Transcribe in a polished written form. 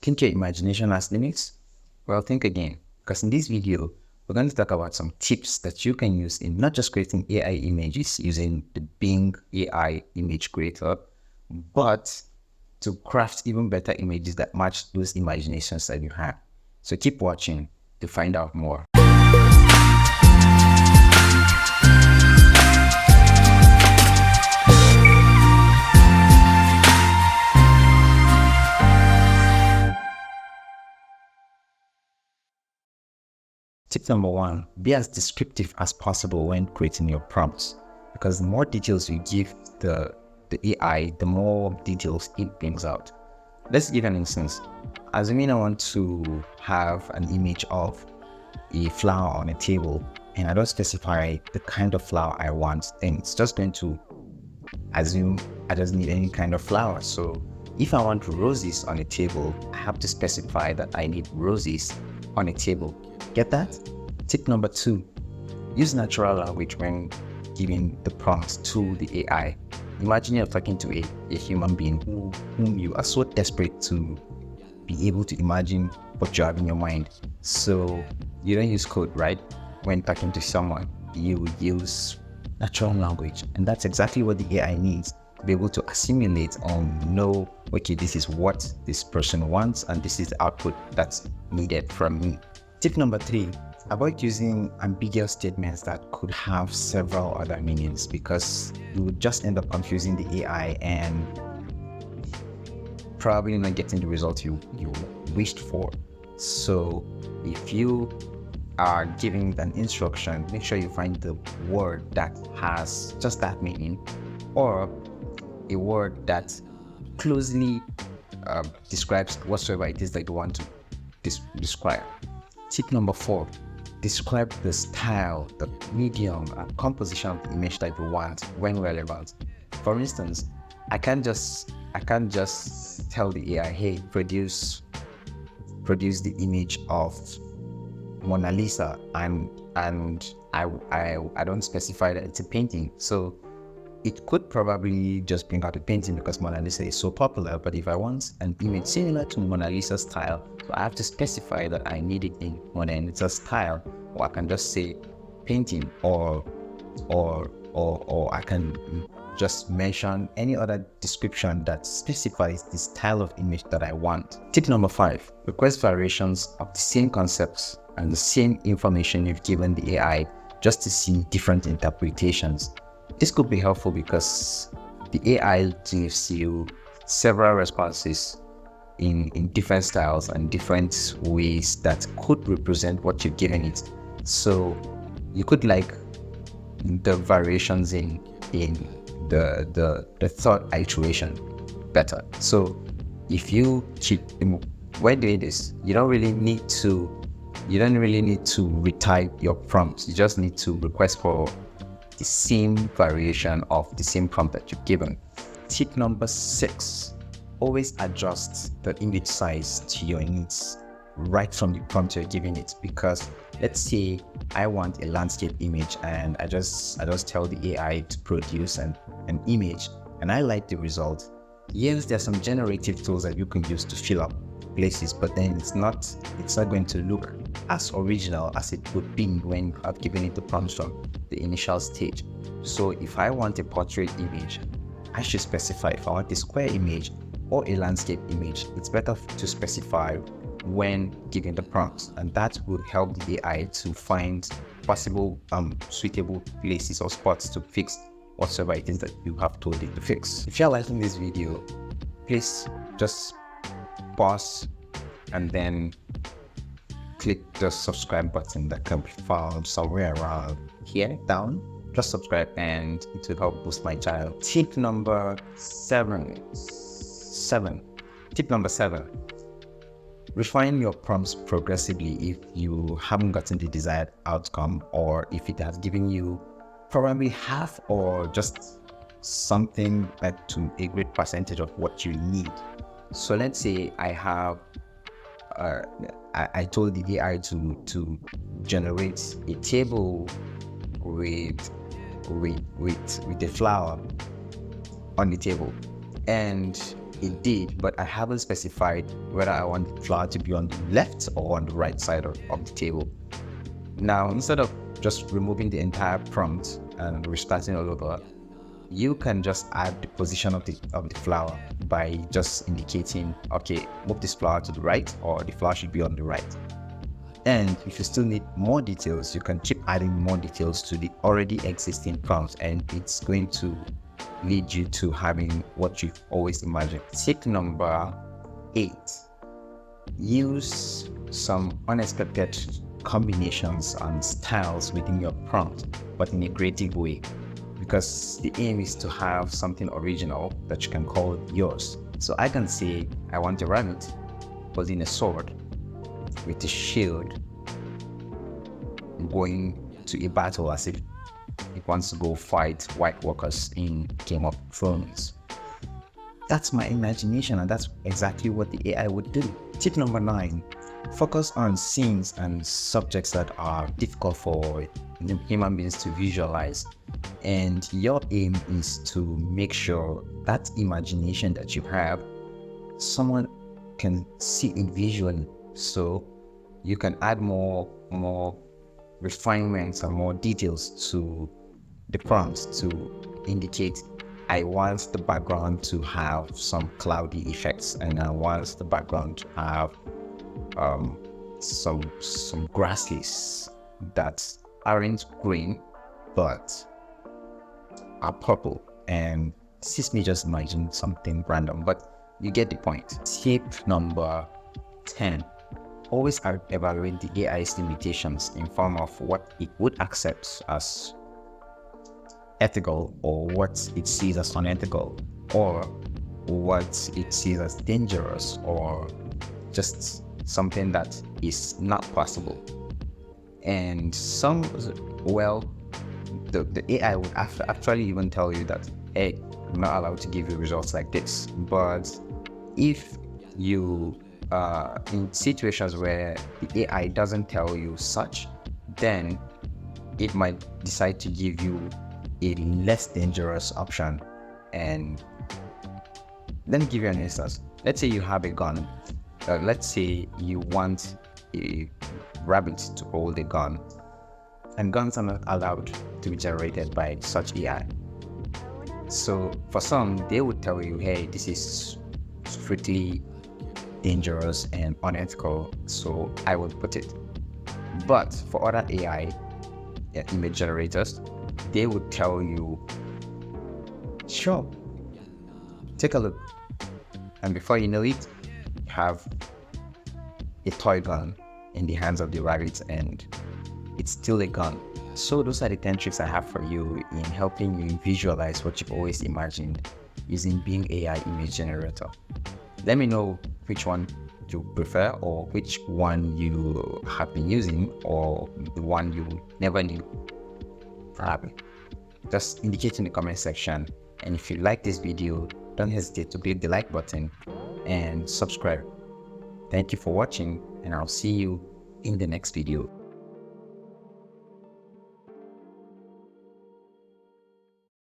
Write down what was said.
Think your imagination has limits? Well, think again, because in this video, we're going to talk about some tips that you can use in not just creating AI images using the Bing AI image creator, but to craft even better images that match those imaginations that you have. So keep watching to find out more. Tip number one, be as descriptive as possible when creating your prompts, because the more details you give the AI, the more details it brings out. Let's give an instance. Assuming I want to have an image of a flower on a table and I don't specify the kind of flower I want, then it's just going to assume I don't need any kind of flower. So if I want roses on a table, I have to specify that I need roses on a table. Get that? Tip number two, use natural language when giving the prompts to the AI. Imagine you're talking to a human being whom you are so desperate to be able to imagine what you have in your mind. So you don't use code, right? When talking to someone, you use natural language. And that's exactly what the AI needs, to be able to assimilate and know, okay, this is what this person wants and this is the output that's needed from me. Tip number three, avoid using ambiguous statements that could have several other meanings, because you would just end up confusing the AI and probably not getting the result you wished for. So if you are giving an instruction, make sure you find the word that has just that meaning, or a word that closely describes whatsoever it is that you want to describe. Tip number four, describe the style, the medium, and composition of the image that you want when relevant. For instance, I can't just tell the AI, hey, produce the image of Mona Lisa, and I don't specify that it's a painting. So it could probably just bring out a painting because Mona Lisa is so popular. But if I want an image similar to Mona Lisa's style, so I have to specify that I need it in Mona Lisa's style, or I can just say painting, or I can just mention any other description that specifies the style of image that I want. Tip number five, request variations of the same concepts and the same information you've given the AI, just to see different interpretations. This could be helpful because the AI gives you several responses in different styles and different ways that could represent what you're giving it. So you could like the variations in the third iteration better. So if you when doing this, you don't really need to retype your prompts. You just need to request for the same variation of the same prompt that you've given. Tip number six, always adjust the image size to your needs right from the prompt you're giving it. Because let's say I want a landscape image and I just tell the AI to produce an image and I like the result. Yes, there's some generative tools that you can use to fill up places, but then it's not going to look as original as it would be when you have given it the prompts from the initial stage. So if I want a portrait image, I should specify. If I want a square image or a landscape image, it's better to specify when giving the prompts, and that would help the AI to find possible suitable places or spots to fix whatsoever it is that you have told it to fix. If you're liking this video, please just pause and then click the subscribe button that can be found somewhere around here down. Just subscribe and it will help boost my channel. Tip number seven. Tip number seven, refine your prompts progressively if you haven't gotten the desired outcome, or if it has given you probably half or just something back to a great percentage of what you need. So let's say I have I told the AI to generate a table with a flower on the table, and it did, but I haven't specified whether I want the flower to be on the left or on the right side of the table. Now, instead of just removing the entire prompt and restarting all over, you can just add the position of the flower by just indicating, okay, move this flower to the right, or the flower should be on the right. And if you still need more details, you can keep adding more details to the already existing prompt, and it's going to lead you to having what you've always imagined. Tip number 8, use some unexpected combinations and styles within your prompt, but in a creative way, because the aim is to have something original that you can call yours. So I can say I want a rabbit holding a sword with a shield going to a battle as if it wants to go fight White Walkers in Game of Thrones. That's my imagination, and that's exactly what the AI would do. Tip number 9, focus on scenes and subjects that are difficult for human beings to visualize. And your aim is to make sure that imagination that you have, someone can see it visually. So you can add more refinements and more details to the prompts to indicate, I want the background to have some cloudy effects, and I want the background to have some grasses that aren't green but are purple. And this is me just imagining something random, but you get the point. Tip number 10, always evaluate the AI's limitations in form of what it would accept as ethical, or what it sees as unethical, or what it sees as dangerous, or just something that is not possible. And the AI would actually even tell you that, hey, I'm not allowed to give you results like this. But if you in situations where the AI doesn't tell you such, then it might decide to give you a less dangerous option. And let me give you an instance. Let's say you have a gun. Let's say you want a rabbit to hold a gun, and guns are not allowed to be generated by such AI. So for some, they would tell you, hey, this is strictly dangerous and unethical, so I would put it. But for other AI image generators, they would tell you, sure, take a look. And before you know it, you have a toy gun in the hands of the rabbit, and it's still a gun. So those are the 10 tricks I have for you in helping you visualize what you've always imagined using Bing AI image generator. Let me know which one you prefer, or which one you have been using, or the one you never knew having. Just indicate in the comment section. And if you like this video, don't hesitate to click the like button and subscribe. Thank you for watching, and I'll see you in the next video.